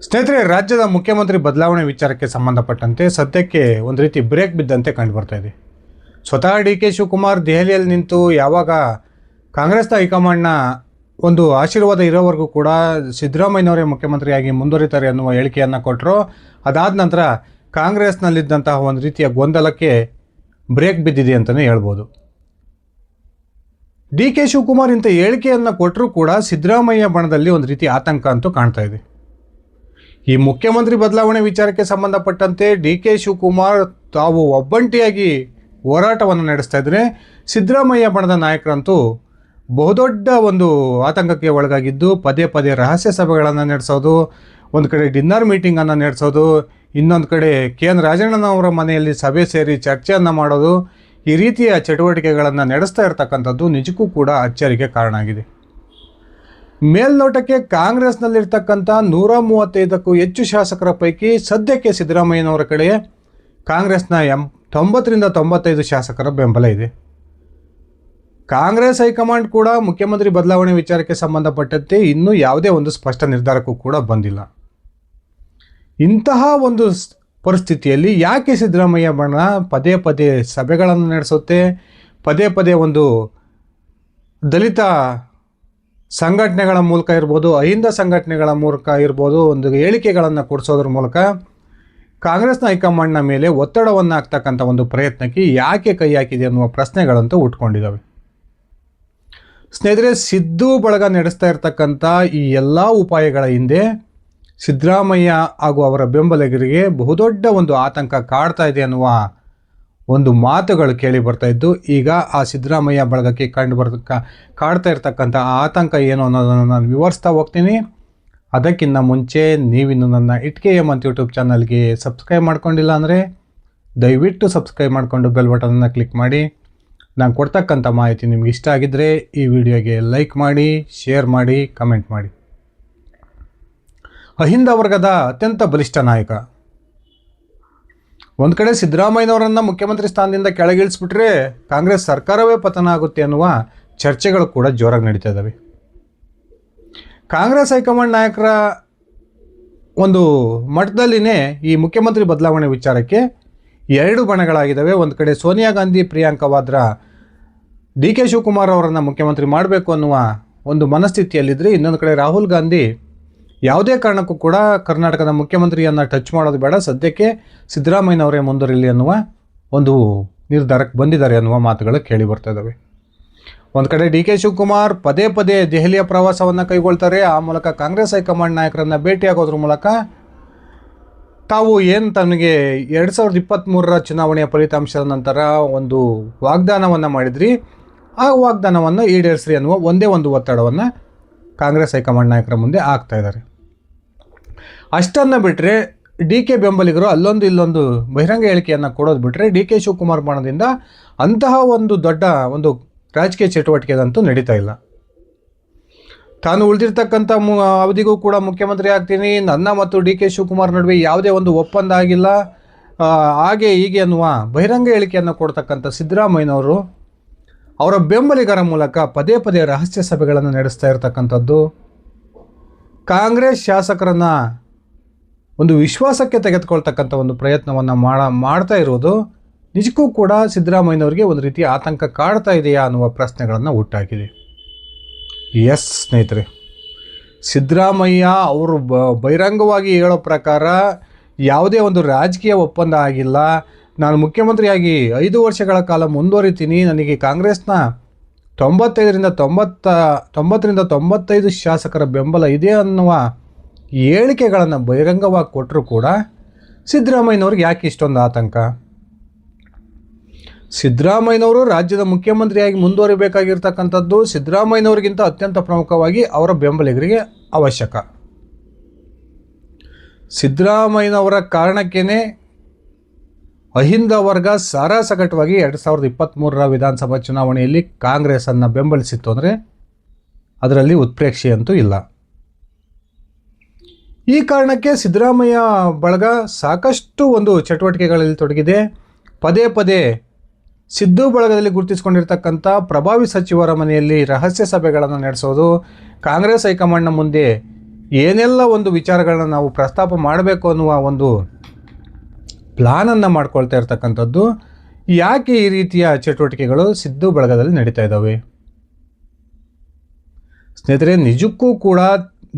ಸ್ನೇಹಿತರೆ, ರಾಜ್ಯದ ಮುಖ್ಯಮಂತ್ರಿ ಬದಲಾವಣೆ ವಿಚಾರಕ್ಕೆ ಸಂಬಂಧಪಟ್ಟಂತೆ ಸದ್ಯಕ್ಕೆ ಒಂದು ರೀತಿ ಬ್ರೇಕ್ ಬಿದ್ದಂತೆ ಕಂಡು ಬರ್ತಾ ಇದೆ. ಸ್ವತಃ ಡಿ ಕೆ ಶಿವಕುಮಾರ್ ದೆಹಲಿಯಲ್ಲಿ ನಿಂತು ಯಾವಾಗ ಕಾಂಗ್ರೆಸ್ನ ಹೈಕಮಾಂಡ್ನ ಒಂದು ಆಶೀರ್ವಾದ ಇರೋವರೆಗೂ ಕೂಡ ಸಿದ್ದರಾಮಯ್ಯನವರೇ ಮುಖ್ಯಮಂತ್ರಿಯಾಗಿ ಮುಂದುವರಿತಾರೆ ಅನ್ನುವ ಹೇಳಿಕೆಯನ್ನು ಕೊಟ್ಟರು. ಅದಾದ ನಂತರ ಕಾಂಗ್ರೆಸ್ನಲ್ಲಿದ್ದಂತಹ ಒಂದು ರೀತಿಯ ಗೊಂದಲಕ್ಕೆ ಬ್ರೇಕ್ ಬಿದ್ದಿದೆ ಅಂತಲೇ ಹೇಳ್ಬೋದು. ಡಿ ಕೆ ಶಿವಕುಮಾರ್ ಇಂಥ ಹೇಳಿಕೆಯನ್ನು ಕೊಟ್ಟರೂ ಕೂಡ ಸಿದ್ದರಾಮಯ್ಯ ಬಣದಲ್ಲಿ ಒಂದು ರೀತಿ ಆತಂಕ ಅಂತೂ ಕಾಣ್ತಾ ಇದೆ. ಈ ಮುಖ್ಯಮಂತ್ರಿ ಬದಲಾವಣೆ ವಿಚಾರಕ್ಕೆ ಸಂಬಂಧಪಟ್ಟಂತೆ ಡಿ ಕೆ ಶಿವಕುಮಾರ್ ತಾವು ಒಬ್ಬಂಟಿಯಾಗಿ ಹೋರಾಟವನ್ನು ನಡೆಸ್ತಾ ಇದ್ದರೆ, ಸಿದ್ದರಾಮಯ್ಯ ಬಣದ ನಾಯಕರಂತೂ ಬಹುದೊಡ್ಡ ಒಂದು ಆತಂಕಕ್ಕೆ ಒಳಗಾಗಿದ್ದು ಪದೇ ಪದೇ ರಹಸ್ಯ ಸಭೆಗಳನ್ನು ನಡೆಸೋದು, ಒಂದು ಕಡೆ ಡಿನ್ನರ್ ಮೀಟಿಂಗನ್ನು ನಡೆಸೋದು, ಇನ್ನೊಂದು ಕಡೆ ಕೆ ಎನ್ ರಾಜಣ್ಣನವರ ಮನೆಯಲ್ಲಿ ಸಭೆ ಸೇರಿ ಚರ್ಚೆಯನ್ನು ಮಾಡೋದು, ಈ ರೀತಿಯ ಚಟುವಟಿಕೆಗಳನ್ನು ನಡೆಸ್ತಾ ಇರತಕ್ಕಂಥದ್ದು ನಿಜಕ್ಕೂ ಕೂಡ ಅಚ್ಚರಿಗೆ ಕಾರಣ ಆಗಿದೆ. ಮೇಲ್ನೋಟಕ್ಕೆ ಕಾಂಗ್ರೆಸ್ನಲ್ಲಿರ್ತಕ್ಕಂಥ 135ಕ್ಕೂ ಹೆಚ್ಚು ಶಾಸಕರ ಪೈಕಿ ಸದ್ಯಕ್ಕೆ ಸಿದ್ದರಾಮಯ್ಯನವರ ಕಡೆ ಕಾಂಗ್ರೆಸ್ನ 90ರಿಂದ 95 ಶಾಸಕರ ಬೆಂಬಲ ಇದೆ. ಕಾಂಗ್ರೆಸ್ ಹೈಕಮಾಂಡ್ ಕೂಡ ಮುಖ್ಯಮಂತ್ರಿ ಬದಲಾವಣೆ ವಿಚಾರಕ್ಕೆ ಸಂಬಂಧಪಟ್ಟಂತೆ ಇನ್ನೂ ಯಾವುದೇ ಒಂದು ಸ್ಪಷ್ಟ ನಿರ್ಧಾರಕ್ಕೂ ಕೂಡ ಬಂದಿಲ್ಲ. ಇಂತಹ ಒಂದು ಪರಿಸ್ಥಿತಿಯಲ್ಲಿ ಯಾಕೆ ಸಿದ್ದರಾಮಯ್ಯ ಬಣ ಪದೇ ಪದೇ ಸಭೆಗಳನ್ನು ನಡೆಸುತ್ತೆ, ಪದೇ ಪದೇ ಒಂದು ದಲಿತ ಸಂಘಟನೆಗಳ ಮೂಲಕ ಇರ್ಬೋದು, ಅಹಿಂದ ಸಂಘಟನೆಗಳ ಮೂಲಕ ಇರ್ಬೋದು, ಒಂದು ಹೇಳಿಕೆಗಳನ್ನು ಕೊಡಿಸೋದ್ರ ಮೂಲಕ ಕಾಂಗ್ರೆಸ್ನ ಹೈಕಮಾಂಡ್ನ ಮೇಲೆ ಒತ್ತಡವನ್ನು ಹಾಕ್ತಕ್ಕಂಥ ಒಂದು ಪ್ರಯತ್ನಕ್ಕೆ ಯಾಕೆ ಕೈ ಹಾಕಿದೆ ಅನ್ನುವ ಪ್ರಶ್ನೆಗಳಂತೂ ಹುಟ್ಕೊಂಡಿದ್ದಾವೆ. ಸ್ನೇಹಿತರೆ, ಸಿದ್ದು ಬಳಗ ನಡೆಸ್ತಾ ಇರ್ತಕ್ಕಂಥ ಈ ಎಲ್ಲ ಉಪಾಯಗಳ ಹಿಂದೆ ಸಿದ್ದರಾಮಯ್ಯ ಹಾಗೂ ಅವರ ಬೆಂಬಲಿಗರಿಗೆ ಬಹುದೊಡ್ಡ ಒಂದು ಆತಂಕ ಕಾಡ್ತಾ ಇದೆ ಅನ್ನುವ ಒಂದು ಮಾತುಗಳು ಕೇಳಿ ಬರ್ತಾ ಇದ್ದು, ಈಗ ಆ ಸಿದ್ದರಾಮಯ್ಯ ಬಳಗಕ್ಕೆ ಕಾಡ್ತಾ ಇರ್ತಕ್ಕಂಥ ಆತಂಕ ಏನು ಅನ್ನೋದನ್ನು ನಾನು ವಿವರಿಸ್ತಾ ಹೋಗ್ತೀನಿ. ಅದಕ್ಕಿಂತ ಮುಂಚೆ ನೀವಿನ್ನು ನನ್ನ ಇಟ್ಕೆ ಎಮ್ ಅಂತ ಯೂಟ್ಯೂಬ್ ಚಾನಲ್ಗೆ ಸಬ್ಸ್ಕ್ರೈಬ್ ಮಾಡ್ಕೊಂಡಿಲ್ಲ ಅಂದರೆ ದಯವಿಟ್ಟು ಸಬ್ಸ್ಕ್ರೈಬ್ ಮಾಡಿಕೊಂಡು ಬೆಲ್ ಬಟನನ್ನು ಕ್ಲಿಕ್ ಮಾಡಿ. ನಾನು ಕೊಡ್ತಕ್ಕಂಥ ಮಾಹಿತಿ ನಿಮ್ಗೆ ಇಷ್ಟ ಆಗಿದ್ದರೆ ಈ ವಿಡಿಯೋಗೆ ಲೈಕ್ ಮಾಡಿ, ಶೇರ್ ಮಾಡಿ, ಕಮೆಂಟ್ ಮಾಡಿ. ಅಹಿಂದ ವರ್ಗದ ಅತ್ಯಂತ ಬಲಿಷ್ಠ ನಾಯಕ, ಒಂದು ಕಡೆ ಸಿದ್ದರಾಮಯ್ಯನವರನ್ನು ಮುಖ್ಯಮಂತ್ರಿ ಸ್ಥಾನದಿಂದ ಕೆಳಗಿಳಿಸ್ಬಿಟ್ರೆ ಕಾಂಗ್ರೆಸ್ ಸರ್ಕಾರವೇ ಪತನ ಆಗುತ್ತೆ ಅನ್ನುವ ಚರ್ಚೆಗಳು ಕೂಡ ಜೋರಾಗಿ ನಡೀತಾ ಇದ್ದಾವೆ. ಕಾಂಗ್ರೆಸ್ ಹೈಕಮಾಂಡ್ ನಾಯಕರ ಒಂದು ಮಟ್ಟದಲ್ಲಿನೇ ಈ ಮುಖ್ಯಮಂತ್ರಿ ಬದಲಾವಣೆ ವಿಚಾರಕ್ಕೆ ಎರಡು ಬಣಗಳಾಗಿದ್ದಾವೆ. ಒಂದು ಕಡೆ ಸೋನಿಯಾ ಗಾಂಧಿ, ಪ್ರಿಯಾಂಕಾ ವಾದ್ರಾ ಡಿ ಕೆ ಶಿವಕುಮಾರ್ ಅವರನ್ನು ಮುಖ್ಯಮಂತ್ರಿ ಮಾಡಬೇಕು ಅನ್ನುವ ಒಂದು ಮನಸ್ಥಿತಿಯಲ್ಲಿದ್ದರೆ, ಇನ್ನೊಂದು ಕಡೆ ರಾಹುಲ್ ಗಾಂಧಿ ಯಾವುದೇ ಕಾರಣಕ್ಕೂ ಕೂಡ ಕರ್ನಾಟಕದ ಮುಖ್ಯಮಂತ್ರಿಯನ್ನು ಟಚ್ ಮಾಡೋದು ಬೇಡ, ಸದ್ಯಕ್ಕೆ ಸಿದ್ದರಾಮಯ್ಯನವರೇ ಮುಂದುವರಿಲಿ ಅನ್ನುವ ಒಂದು ನಿರ್ಧಾರಕ್ಕೆ ಬಂದಿದ್ದಾರೆ ಅನ್ನುವ ಮಾತುಗಳು ಕೇಳಿ ಬರ್ತಾ ಇದ್ದಾವೆ. ಒಂದು ಕಡೆ ಡಿ ಕೆ ಶಿವಕುಮಾರ್ ಪದೇ ಪದೇ ದೆಹಲಿಯ ಪ್ರವಾಸವನ್ನು ಕೈಗೊಳ್ತಾರೆ. ಆ ಮೂಲಕ ಕಾಂಗ್ರೆಸ್ ಹೈಕಮಾಂಡ್ ನಾಯಕರನ್ನು ಭೇಟಿಯಾಗೋದ್ರ ಮೂಲಕ ತಾವು ಏನು ತನಗೆ 2023ರ ಚುನಾವಣೆಯ ಫಲಿತಾಂಶದ ನಂತರ ಒಂದು ವಾಗ್ದಾನವನ್ನು ಮಾಡಿದ್ರಿ, ಆ ವಾಗ್ದಾನವನ್ನು ಈಡೇರಿಸ್ರಿ ಅನ್ನುವ ಒಂದೇ ಒಂದು ಒತ್ತಡವನ್ನು ಕಾಂಗ್ರೆಸ್ ಹೈಕಮಾಂಡ್ ನಾಯಕರ ಮುಂದೆ ಆಗ್ತಾ ಇದ್ದಾರೆ. ಅಷ್ಟನ್ನು ಬಿಟ್ಟರೆ ಡಿ ಕೆ ಬೆಂಬಲಿಗರು ಅಲ್ಲೊಂದು ಇಲ್ಲೊಂದು ಬಹಿರಂಗ ಹೇಳಿಕೆಯನ್ನು ಕೊಡೋದು ಬಿಟ್ಟರೆ ಡಿ ಕೆ ಶಿವಕುಮಾರ್ ಬಣದಿಂದ ಅಂತಹ ಒಂದು ದೊಡ್ಡ ಒಂದು ರಾಜಕೀಯ ಚಟುವಟಿಕೆದಂತೂ ನಡೀತಾ ಇಲ್ಲ. ತಾನು ಉಳಿದಿರ್ತಕ್ಕಂಥ ಅವಧಿಗೂ ಕೂಡ ಮುಖ್ಯಮಂತ್ರಿ ಆಗ್ತೀನಿ, ನನ್ನ ಮತ್ತು ಡಿ ಕೆ ಶಿವಕುಮಾರ್ ನಡುವೆ ಯಾವುದೇ ಒಂದು ಒಪ್ಪಂದ ಆಗಿಲ್ಲ, ಹಾಗೆ ಹೀಗೆ ಅನ್ನುವ ಬಹಿರಂಗ ಹೇಳಿಕೆಯನ್ನು ಕೊಡ್ತಕ್ಕಂಥ ಸಿದ್ದರಾಮಯ್ಯನವರು ಅವರ ಬೆಂಬಲಿಗರ ಮೂಲಕ ಪದೇ ಪದೇ ರಹಸ್ಯ ಸಭೆಗಳನ್ನು ನಡೆಸ್ತಾ ಇರತಕ್ಕಂಥದ್ದು, ಕಾಂಗ್ರೆಸ್ ಶಾಸಕರನ್ನು ಒಂದು ವಿಶ್ವಾಸಕ್ಕೆ ತೆಗೆದುಕೊಳ್ತಕ್ಕಂಥ ಒಂದು ಪ್ರಯತ್ನವನ್ನು ಮಾಡ್ತಾ ಇರೋದು ನಿಜಕ್ಕೂ ಕೂಡ ಸಿದ್ದರಾಮಯ್ಯನವರಿಗೆ ಒಂದು ರೀತಿಯ ಆತಂಕ ಕಾಡ್ತಾ ಇದೆಯಾ ಅನ್ನುವ ಪ್ರಶ್ನೆಗಳನ್ನು ಹುಟ್ಟಾಕಿದೆ. ಎಸ್ ಸ್ನೇಹಿತರೆ, ಸಿದ್ದರಾಮಯ್ಯ ಅವರು ಬಹಿರಂಗವಾಗಿ ಹೇಳೋ ಪ್ರಕಾರ ಯಾವುದೇ ಒಂದು ರಾಜಕೀಯ ಒಪ್ಪಂದ ಆಗಿಲ್ಲ, ನಾನು ಮುಖ್ಯಮಂತ್ರಿಯಾಗಿ 5 ವರ್ಷಗಳ ಕಾಲ ಮುಂದುವರಿತೀನಿ, ನನಗೆ ಕಾಂಗ್ರೆಸ್ನ 90ರಿಂದ 95 ಶಾಸಕರ ಬೆಂಬಲ ಇದೆ ಅನ್ನುವ ಹೇಳಿಕೆಗಳನ್ನು ಬಹಿರಂಗವಾಗಿ ಕೊಟ್ಟರೂ ಕೂಡ ಸಿದ್ದರಾಮಯ್ಯನವ್ರಿಗೆ ಯಾಕೆ ಇಷ್ಟೊಂದು ಆತಂಕ? ಸಿದ್ದರಾಮಯ್ಯನವರು ರಾಜ್ಯದ ಮುಖ್ಯಮಂತ್ರಿಯಾಗಿ ಮುಂದುವರಿಬೇಕಾಗಿರ್ತಕ್ಕಂಥದ್ದು ಸಿದ್ದರಾಮಯ್ಯನವ್ರಿಗಿಂತ ಅತ್ಯಂತ ಪ್ರಮುಖವಾಗಿ ಅವರ ಬೆಂಬಲಿಗರಿಗೆ ಅವಶ್ಯಕ. ಸಿದ್ದರಾಮಯ್ಯನವರ ಕಾರಣಕ್ಕೇ ಅಹಿಂದ ವರ್ಗ ಸಾರಾಸಗಟವಾಗಿ 2023ರ ವಿಧಾನಸಭಾ ಚುನಾವಣೆಯಲ್ಲಿ ಕಾಂಗ್ರೆಸ್ಸನ್ನು ಬೆಂಬಲಿಸಿತ್ತು ಅಂದರೆ ಅದರಲ್ಲಿ ಉತ್ಪ್ರೇಕ್ಷೆ ಅಂತೂ ಇಲ್ಲ. ಈ ಕಾರಣಕ್ಕೆ ಸಿದ್ದರಾಮಯ್ಯ ಬಳಗ ಸಾಕಷ್ಟು ಒಂದು ಚಟುವಟಿಕೆಗಳಲ್ಲಿ ತೊಡಗಿದೆ. ಪದೇ ಪದೇ ಸಿದ್ದು ಬಳಗದಲ್ಲಿ ಗುರುತಿಸಿಕೊಂಡಿರ್ತಕ್ಕಂಥ ಪ್ರಭಾವಿ ಸಚಿವರ ಮನೆಯಲ್ಲಿ ರಹಸ್ಯ ಸಭೆಗಳನ್ನು ನಡೆಸೋದು, ಕಾಂಗ್ರೆಸ್ ಹೈಕಮಾಂಡ್ನ ಮುಂದೆ ಏನೆಲ್ಲ ಒಂದು ವಿಚಾರಗಳನ್ನ ನಾವು ಪ್ರಸ್ತಾಪ ಮಾಡಬೇಕು ಅನ್ನುವ ಒಂದು ಪ್ಲಾನನ್ನು ಮಾಡ್ಕೊಳ್ತಾ ಇರ್ತಕ್ಕಂಥದ್ದು. ಯಾಕೆ ಈ ರೀತಿಯ ಚಟುವಟಿಕೆಗಳು ಸಿದ್ದು ಬಳಗದಲ್ಲಿ ನಡೀತಾ ಇದ್ದಾವೆ? ಸ್ನೇಹಿತರೆ, ನಿಜಕ್ಕೂ ಕೂಡ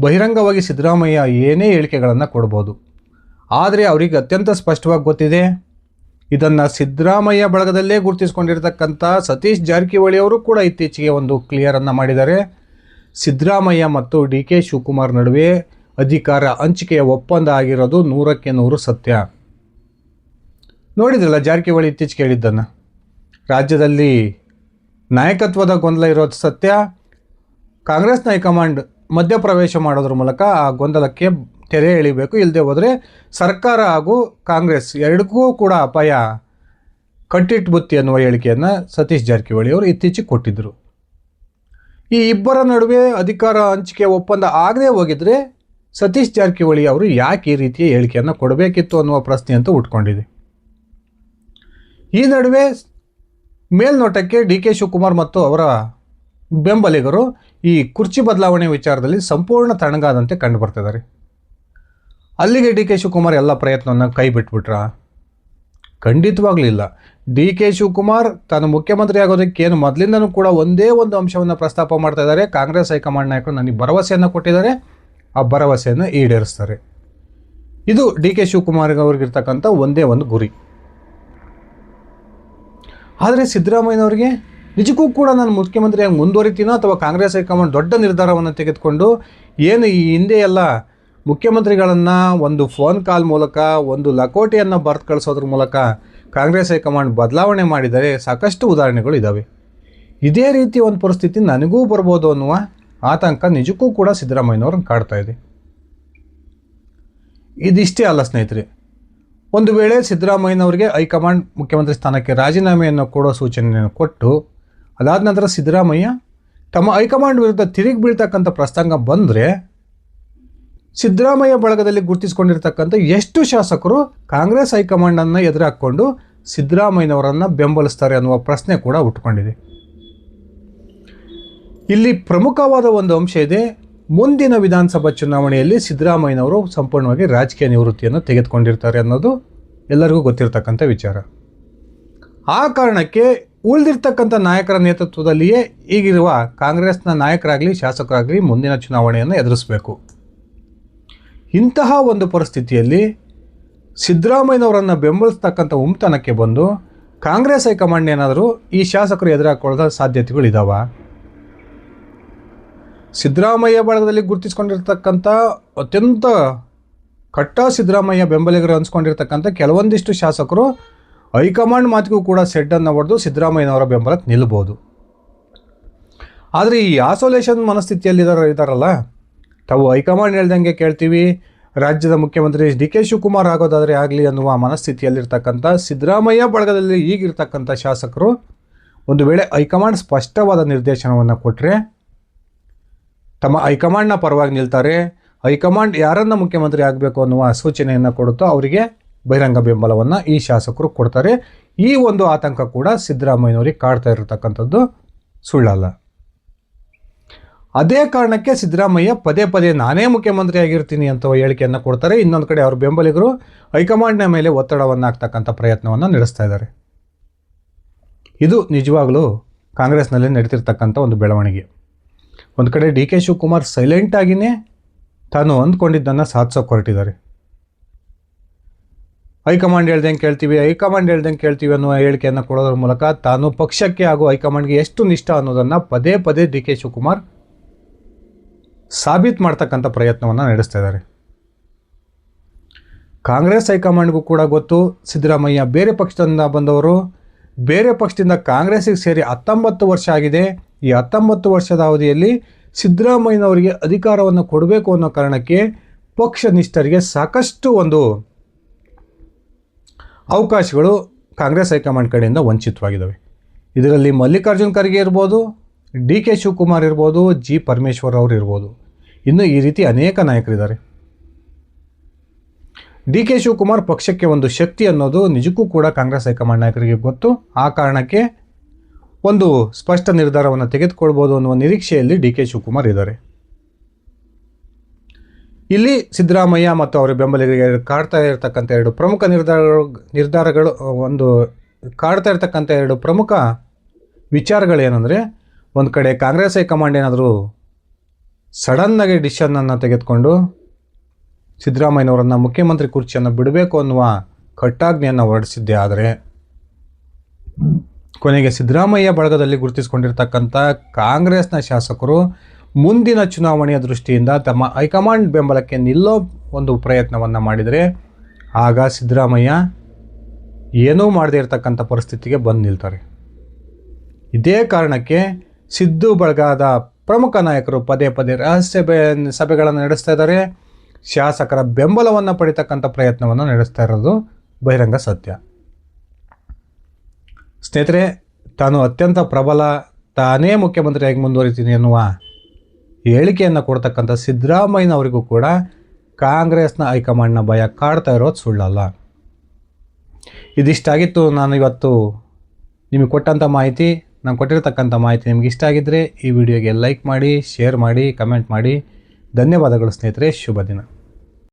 ಬಹಿರಂಗವಾಗಿ ಸಿದ್ದರಾಮಯ್ಯ ಏನೇ ಹೇಳಿಕೆಗಳನ್ನು ಕೊಡ್ಬೋದು, ಆದರೆ ಅವರಿಗೆ ಅತ್ಯಂತ ಸ್ಪಷ್ಟವಾಗಿ ಗೊತ್ತಿದೆ, ಇದನ್ನು ಸಿದ್ದರಾಮಯ್ಯ ಬಳಗದಲ್ಲೇ ಗುರುತಿಸ್ಕೊಂಡಿರ್ತಕ್ಕಂಥ ಸತೀಶ್ ಜಾರಕಿಹೊಳಿ ಅವರು ಕೂಡ ಇತ್ತೀಚೆಗೆ ಒಂದು ಕ್ಲಿಯರನ್ನು ಮಾಡಿದ್ದಾರೆ. ಸಿದ್ದರಾಮಯ್ಯ ಮತ್ತು ಡಿ ಕೆ ಶಿವಕುಮಾರ್ ನಡುವೆ ಅಧಿಕಾರ ಹಂಚಿಕೆಯ ಒಪ್ಪಂದ ಆಗಿರೋದು 100% ಸತ್ಯ. ನೋಡಿದ್ರಲ್ಲ ಜಾರಕಿಹೊಳಿ ಇತ್ತೀಚೆಗೆ ಹೇಳಿದ್ದನ್ನು, ರಾಜ್ಯದಲ್ಲಿ ನಾಯಕತ್ವದ ಗೊಂದಲ ಇರೋದು ಸತ್ಯ, ಕಾಂಗ್ರೆಸ್ನ ಹೈಕಮಾಂಡ್ ಮಧ್ಯಪ್ರವೇಶ ಮಾಡೋದ್ರ ಮೂಲಕ ಆ ಗೊಂದಲಕ್ಕೆ ತೆರೆ ಎಳಿಬೇಕು, ಇಲ್ಲದೆ ಹೋದರೆ ಸರ್ಕಾರ ಹಾಗೂ ಕಾಂಗ್ರೆಸ್ ಎರಡಕ್ಕೂ ಕೂಡ ಅಪಾಯ ಕಟ್ಟಿಟ್ಬುತ್ತಿ ಅನ್ನುವ ಹೇಳಿಕೆಯನ್ನು ಸತೀಶ್ ಜಾರಕಿಹೊಳಿ ಅವರು ಇತ್ತೀಚೆಗೆ ಕೊಟ್ಟಿದ್ದರು. ಈ ಇಬ್ಬರ ನಡುವೆ ಅಧಿಕಾರ ಹಂಚಿಕೆ ಒಪ್ಪಂದ ಆಗದೆ ಹೋಗಿದ್ರೆ ಸತೀಶ್ ಜಾರಕಿಹೊಳಿ ಅವರು ಯಾಕೆ ಈ ರೀತಿಯ ಹೇಳಿಕೆಯನ್ನು ಕೊಡಬೇಕಿತ್ತು ಅನ್ನುವ ಪ್ರಶ್ನೆ ಅಂತ ಉಟ್ಕೊಂಡಿದೆ. ಈ ನಡುವೆ ಮೇಲ್ನೋಟಕ್ಕೆ ಡಿ ಕೆ ಶಿವಕುಮಾರ್ ಮತ್ತು ಅವರ ಬೆಂಬಲಿಗರು ಈ ಕುರ್ಚಿ ಬದಲಾವಣೆ ವಿಚಾರದಲ್ಲಿ ಸಂಪೂರ್ಣ ತಣ್ಣಗಾದಂತೆ ಕಂಡು ಬರ್ತಿದ್ದಾರೆ. ಅಲ್ಲಿಗೆ ಡಿ ಕೆ ಶಿವಕುಮಾರ್ ಎಲ್ಲ ಪ್ರಯತ್ನವನ್ನು ಕೈ ಬಿಟ್ಬಿಟ್ರ? ಖಂಡಿತವಾಗ್ಲೂ ಇಲ್ಲ. ಡಿ ಕೆ ಶಿವಕುಮಾರ್ ತಾನು ಮುಖ್ಯಮಂತ್ರಿ ಆಗೋದಕ್ಕೇನು ಮೊದಲಿಂದನೂ ಕೂಡ ಒಂದೇ ಒಂದು ಅಂಶವನ್ನು ಪ್ರಸ್ತಾಪ ಮಾಡ್ತಾ ಇದ್ದಾರೆ. ಕಾಂಗ್ರೆಸ್ ಹೈಕಮಾಂಡ್ ನಾಯಕರು ನನಗೆ ಭರವಸೆಯನ್ನು ಕೊಟ್ಟಿದ್ದಾರೆ, ಆ ಭರವಸೆಯನ್ನು ಈಡೇರಿಸ್ತಾರೆ. ಇದು ಡಿ ಕೆ ಶಿವಕುಮಾರ್ ಅವ್ರಿಗಿರ್ತಕ್ಕಂಥ ಒಂದೇ ಒಂದು ಗುರಿ. ಆದರೆ ಸಿದ್ದರಾಮಯ್ಯನವರಿಗೆ ನಿಜಕ್ಕೂ ಕೂಡ ನಾನು ಮುಖ್ಯಮಂತ್ರಿಯಾಗಿ ಮುಂದುವರಿತೀನೋ ಅಥವಾ ಕಾಂಗ್ರೆಸ್ ಹೈಕಮಾಂಡ್ ದೊಡ್ಡ ನಿರ್ಧಾರವನ್ನು ತೆಗೆದುಕೊಂಡು ಏನು ಈ ಹಿಂದೆ ಎಲ್ಲ ಮುಖ್ಯಮಂತ್ರಿಗಳನ್ನು ಒಂದು ಫೋನ್ ಕಾಲ್ ಮೂಲಕ ಒಂದು ಲಕೋಟೆಯನ್ನು ಬರೆದು ಕಳಿಸೋದ್ರ ಮೂಲಕ ಕಾಂಗ್ರೆಸ್ ಹೈಕಮಾಂಡ್ ಬದಲಾವಣೆ ಮಾಡಿದರೆ ಸಾಕಷ್ಟು ಉದಾಹರಣೆಗಳು ಇದ್ದಾವೆ. ಇದೇ ರೀತಿ ಒಂದು ಪರಿಸ್ಥಿತಿ ನನಗೂ ಬರ್ಬೋದು ಅನ್ನುವ ಆತಂಕ ನಿಜಕ್ಕೂ ಕೂಡ ಸಿದ್ದರಾಮಯ್ಯನವ್ರನ್ನ ಕಾಡ್ತಾ ಇದೆ. ಇದಿಷ್ಟೇ ಅಲ್ಲ ಸ್ನೇಹಿತರೆ, ಒಂದು ವೇಳೆ ಸಿದ್ದರಾಮಯ್ಯನವರಿಗೆ ಹೈಕಮಾಂಡ್ ಮುಖ್ಯಮಂತ್ರಿ ಸ್ಥಾನಕ್ಕೆ ರಾಜೀನಾಮೆಯನ್ನು ಕೊಡೋ ಸೂಚನೆಯನ್ನು ಕೊಟ್ಟು ಅದಾದ ನಂತರ ಸಿದ್ದರಾಮಯ್ಯ ತಮ್ಮ ಹೈಕಮಾಂಡ್ ವಿರುದ್ಧ ತಿರುಗಿ ಬೀಳ್ತಕ್ಕಂಥ ಪ್ರಸಂಗ ಬಂದರೆ ಸಿದ್ದರಾಮಯ್ಯ ಬಳಗದಲ್ಲಿ ಗುರುತಿಸಿಕೊಂಡಿರ್ತಕ್ಕಂಥ ಎಷ್ಟು ಶಾಸಕರು ಕಾಂಗ್ರೆಸ್ ಹೈಕಮಾಂಡನ್ನು ಎದುರಾಕೊಂಡು ಸಿದ್ದರಾಮಯ್ಯನವರನ್ನು ಬೆಂಬಲಿಸ್ತಾರೆ ಅನ್ನುವ ಪ್ರಶ್ನೆ ಕೂಡ ಹುಟ್ಟುಕೊಂಡಿದೆ. ಇಲ್ಲಿ ಪ್ರಮುಖವಾದ ಒಂದು ಅಂಶ ಇದೆ. ಮುಂದಿನ ವಿಧಾನಸಭಾ ಚುನಾವಣೆಯಲ್ಲಿ ಸಿದ್ದರಾಮಯ್ಯನವರು ಸಂಪೂರ್ಣವಾಗಿ ರಾಜಕೀಯ ನಿವೃತ್ತಿಯನ್ನು ತೆಗೆದುಕೊಂಡಿರ್ತಾರೆ ಅನ್ನೋದು ಎಲ್ಲರಿಗೂ ಗೊತ್ತಿರತಕ್ಕಂಥ ವಿಚಾರ. ಆ ಕಾರಣಕ್ಕೆ ಉಳಿದಿರ್ತಕ್ಕಂಥ ನಾಯಕರ ನೇತೃತ್ವದಲ್ಲಿಯೇ ಈಗಿರುವ ಕಾಂಗ್ರೆಸ್ನ ನಾಯಕರಾಗಲಿ ಶಾಸಕರಾಗಲಿ ಮುಂದಿನ ಚುನಾವಣೆಯನ್ನು ಎದುರಿಸಬೇಕು. ಇಂತಹ ಒಂದು ಪರಿಸ್ಥಿತಿಯಲ್ಲಿ ಸಿದ್ದರಾಮಯ್ಯನವರನ್ನು ಬೆಂಬಲಿಸ್ತಕ್ಕಂಥ ಉಮ್ತನಕ್ಕೆ ಬಂದು ಕಾಂಗ್ರೆಸ್ ಹೈಕಮಾಂಡ್ ಏನಾದರೂ ಈ ಶಾಸಕರು ಎದುರಾಕೊಳ್ಳೋ ಸಾಧ್ಯತೆಗಳಿದ್ದಾವ? ಸಿದ್ದರಾಮಯ್ಯ ಬಳಗದಲ್ಲಿ ಗುರುತಿಸ್ಕೊಂಡಿರ್ತಕ್ಕಂಥ ಅತ್ಯಂತ ಕಟ್ಟ ಸಿದ್ದರಾಮಯ್ಯ ಬೆಂಬಲಿಗರು ಅನ್ಸ್ಕೊಂಡಿರ್ತಕ್ಕಂಥ ಕೆಲವೊಂದಿಷ್ಟು ಶಾಸಕರು ಹೈಕಮಾಂಡ್ ಮಾತಿಗೂ ಕೂಡ ಸೆಡ್ಡನ್ನು ಹೊಡೆದು ಸಿದ್ದರಾಮಯ್ಯನವರ ಬೆಂಬಲಕ್ಕೆ ನಿಲ್ಬೋದು. ಆದರೆ ಈ ಆಸೋಲೇಷನ್ ಮನಸ್ಥಿತಿಯಲ್ಲಿ ಇದ್ದಾರಲ್ಲ, ತಾವು ಹೈಕಮಾಂಡ್ ಹೇಳ್ದಂಗೆ ಕೇಳ್ತೀವಿ, ರಾಜ್ಯದ ಮುಖ್ಯಮಂತ್ರಿ ಡಿ ಕೆ ಶಿವಕುಮಾರ್ ಆಗೋದಾದರೆ ಆಗಲಿ ಅನ್ನುವ ಮನಸ್ಥಿತಿಯಲ್ಲಿರ್ತಕ್ಕಂಥ ಸಿದ್ದರಾಮಯ್ಯ ಬಳಗದಲ್ಲಿ ಈಗಿರ್ತಕ್ಕಂಥ ಶಾಸಕರು ಒಂದು ವೇಳೆ ಹೈಕಮಾಂಡ್ ಸ್ಪಷ್ಟವಾದ ನಿರ್ದೇಶನವನ್ನು ಕೊಟ್ಟರೆ ತಮ್ಮ ಹೈಕಮಾಂಡ್ನ ಪರವಾಗಿ ನಿಲ್ತಾರೆ. ಹೈಕಮಾಂಡ್ ಯಾರನ್ನು ಮುಖ್ಯಮಂತ್ರಿ ಆಗಬೇಕು ಅನ್ನುವ ಸೂಚನೆಯನ್ನು ಕೊಡುತ್ತೋ ಅವರಿಗೆ ಬಹಿರಂಗ ಬೆಂಬಲವನ್ನು ಈ ಶಾಸಕರು ಕೊಡ್ತಾರೆ. ಈ ಒಂದು ಆತಂಕ ಕೂಡ ಸಿದ್ದರಾಮಯ್ಯನವರಿಗೆ ಕಾಡ್ತಾ ಇರತಕ್ಕಂಥದ್ದು ಸುಳ್ಳಲ್ಲ. ಅದೇ ಕಾರಣಕ್ಕೆ ಸಿದ್ದರಾಮಯ್ಯ ಪದೇ ಪದೇ ನಾನೇ ಮುಖ್ಯಮಂತ್ರಿ ಆಗಿರ್ತೀನಿ ಅಂತ ಹೇಳಿಕೆಯನ್ನು ಕೊಡ್ತಾರೆ. ಇನ್ನೊಂದು ಕಡೆ ಅವ್ರ ಬೆಂಬಲಿಗರು ಹೈಕಮಾಂಡ್ನ ಮೇಲೆ ಒತ್ತಡವನ್ನು ಹಾಕ್ತಕ್ಕಂಥ ಪ್ರಯತ್ನವನ್ನು ನಡೆಸ್ತಾ ಇದ್ದಾರೆ. ಇದು ನಿಜವಾಗಲೂ ಕಾಂಗ್ರೆಸ್ನಲ್ಲಿ ನಡೀತಿರ್ತಕ್ಕಂಥ ಒಂದು ಬೆಳವಣಿಗೆ. ಒಂದು ಕಡೆ ಡಿ ಕೆ ಶಿವಕುಮಾರ್ ಸೈಲೆಂಟಾಗಿಯೇ ತಾನು ಅಂದ್ಕೊಂಡಿದ್ದನ್ನು ಸಾಧಿಸೋಕೆ ಹೊರಟಿದ್ದಾರೆ. ಹೈಕಮಾಂಡ್ ಹೇಳ್ದಂಗೆ ಕೇಳ್ತೀವಿ ಅನ್ನುವ ಹೇಳಿಕೆಯನ್ನು ಕೊಡೋದ್ರ ಮೂಲಕ ತಾನು ಪಕ್ಷಕ್ಕೆ ಹಾಗೂ ಹೈಕಮಾಂಡ್ಗೆ ಎಷ್ಟು ನಿಷ್ಠ ಅನ್ನೋದನ್ನು ಪದೇ ಪದೇ ಡಿ ಕೆ ಶಿವಕುಮಾರ್ ಸಾಬೀತು ಮಾಡ್ತಕ್ಕಂಥ ಪ್ರಯತ್ನವನ್ನು ನಡೆಸ್ತಾ ಇದ್ದಾರೆ. ಕಾಂಗ್ರೆಸ್ ಹೈಕಮಾಂಡ್ಗೂ ಕೂಡ ಗೊತ್ತು, ಸಿದ್ದರಾಮಯ್ಯ ಬೇರೆ ಪಕ್ಷದಿಂದ ಬಂದವರು, ಬೇರೆ ಪಕ್ಷದಿಂದ ಕಾಂಗ್ರೆಸ್ಸಿಗೆ ಸೇರಿ 19 ವರ್ಷ ಆಗಿದೆ. ಈ 19 ವರ್ಷದ ಅವಧಿಯಲ್ಲಿ ಸಿದ್ದರಾಮಯ್ಯನವರಿಗೆ ಅಧಿಕಾರವನ್ನು ಕೊಡಬೇಕು ಅನ್ನೋ ಕಾರಣಕ್ಕೆ ಪಕ್ಷ ನಿಷ್ಠರಿಗೆ ಸಾಕಷ್ಟು ಒಂದು ಅವಕಾಶಗಳು ಕಾಂಗ್ರೆಸ್ ಹೈಕಮಾಂಡ್ ಕಡೆಯಿಂದ ವಂಚಿತವಾಗಿದ್ದಾವೆ. ಇದರಲ್ಲಿ ಮಲ್ಲಿಕಾರ್ಜುನ್ ಖರ್ಗೆ ಇರ್ಬೋದು, ಡಿ ಕೆ ಶಿವಕುಮಾರ್ ಇರ್ಬೋದು, ಜಿ ಪರಮೇಶ್ವರ್ ಅವರು ಇರ್ಬೋದು, ಇನ್ನು ಈ ರೀತಿ ಅನೇಕ ನಾಯಕರಿದ್ದಾರೆ. ಡಿ ಕೆ ಶಿವಕುಮಾರ್ ಪಕ್ಷಕ್ಕೆ ಒಂದು ಶಕ್ತಿ ಅನ್ನೋದು ನಿಜಕ್ಕೂ ಕೂಡ ಕಾಂಗ್ರೆಸ್ ಹೈಕಮಾಂಡ್ ನಾಯಕರಿಗೆ ಗೊತ್ತು. ಆ ಕಾರಣಕ್ಕೆ ಒಂದು ಸ್ಪಷ್ಟ ನಿರ್ಧಾರವನ್ನು ತೆಗೆದುಕೊಳ್ಬೋದು ಅನ್ನುವ ನಿರೀಕ್ಷೆಯಲ್ಲಿ ಡಿ ಕೆ ಶಿವಕುಮಾರ್ ಇದ್ದಾರೆ. ಇಲ್ಲಿ ಸಿದ್ದರಾಮಯ್ಯ ಮತ್ತು ಅವರ ಬೆಂಬಲಿಗರಿಗೆ ಕಾಡ್ತಾ ಇರತಕ್ಕಂಥ ಎರಡು ಪ್ರಮುಖ ವಿಚಾರಗಳೇನೆಂದರೆ, ಒಂದು ಕಡೆ ಕಾಂಗ್ರೆಸ್ ಹೈಕಮಾಂಡ್ ಏನಾದರೂ ಸಡನ್ನಾಗಿ ಡಿಸಿಷನನ್ನು ತೆಗೆದುಕೊಂಡು ಸಿದ್ದರಾಮಯ್ಯನವರನ್ನು ಮುಖ್ಯಮಂತ್ರಿ ಕುರ್ಚಿಯನ್ನು ಬಿಡಬೇಕು ಅನ್ನುವ ಕಟ್ಟಾಜ್ಞೆಯನ್ನು ಹೊರಡಿಸಿದ್ದೇ ಆದರೆ, ಕೊನೆಗೆ ಸಿದ್ದರಾಮಯ್ಯ ಬಳಗದಲ್ಲಿ ಗುರುತಿಸಿಕೊಂಡಿರ್ತಕ್ಕಂಥ ಕಾಂಗ್ರೆಸ್ನ ಶಾಸಕರು ಮುಂದಿನ ಚುನಾವಣೆಯ ದೃಷ್ಟಿಯಿಂದ ತಮ್ಮ ಹೈಕಮಾಂಡ್ ಬೆಂಬಲಕ್ಕೆ ನಿಲ್ಲೋ ಒಂದು ಪ್ರಯತ್ನವನ್ನು ಮಾಡಿದರೆ, ಆಗ ಸಿದ್ದರಾಮಯ್ಯ ಏನೂ ಮಾಡದೇ ಇರತಕ್ಕಂಥ ಪರಿಸ್ಥಿತಿಗೆ ಬಂದು ನಿಲ್ತಾರೆ. ಇದೇ ಕಾರಣಕ್ಕೆ ಸಿದ್ದು ಬಳಗದ ಪ್ರಮುಖ ನಾಯಕರು ಪದೇ ಪದೇ ರಹಸ್ಯ ಸಭೆಗಳನ್ನು ನಡೆಸ್ತಾ ಇದ್ದಾರೆ. ಶಾಸಕರ ಬೆಂಬಲವನ್ನು ಪಡಿತಕ್ಕಂಥ ಪ್ರಯತ್ನವನ್ನು ನಡೆಸ್ತಾ ಇರೋದು ಬಹಿರಂಗ ಸತ್ಯ. ಸ್ನೇಹಿತರೆ, ತಾನು ಅತ್ಯಂತ ಪ್ರಬಲ, ತಾನೇ ಮುಖ್ಯಮಂತ್ರಿಯಾಗಿ ಮುಂದುವರಿತೀನಿ ಎನ್ನುವ ಹೇಳಿಕೆಯನ್ನು ಕೊಡ್ತಕ್ಕಂಥ ಸಿದ್ದರಾಮಯ್ಯನವರಿಗೂ ಕೂಡ ಕಾಂಗ್ರೆಸ್ನ ಹೈಕಮಾಂಡ್ನ ಭಯ ಕಾಡ್ತಾ ಇರೋದು ಸುಳ್ಳಲ್ಲ. ಇದಿಷ್ಟಾಗಿತ್ತು ನಾನು ಇವತ್ತು ನಿಮಗೆ ಕೊಟ್ಟಂಥ ಮಾಹಿತಿ. ನಾನು ಕೊಟ್ಟಿರ್ತಕ್ಕಂಥ ಮಾಹಿತಿ ನಿಮ್ಗೆ ಇಷ್ಟ ಆಗಿದ್ದರೆ ಈ ವಿಡಿಯೋಗೆ ಲೈಕ್ ಮಾಡಿ, ಶೇರ್ ಮಾಡಿ, ಕಮೆಂಟ್ ಮಾಡಿ. ಧನ್ಯವಾದಗಳು ಸ್ನೇಹಿತರೆ. ಶುಭ ದಿನ.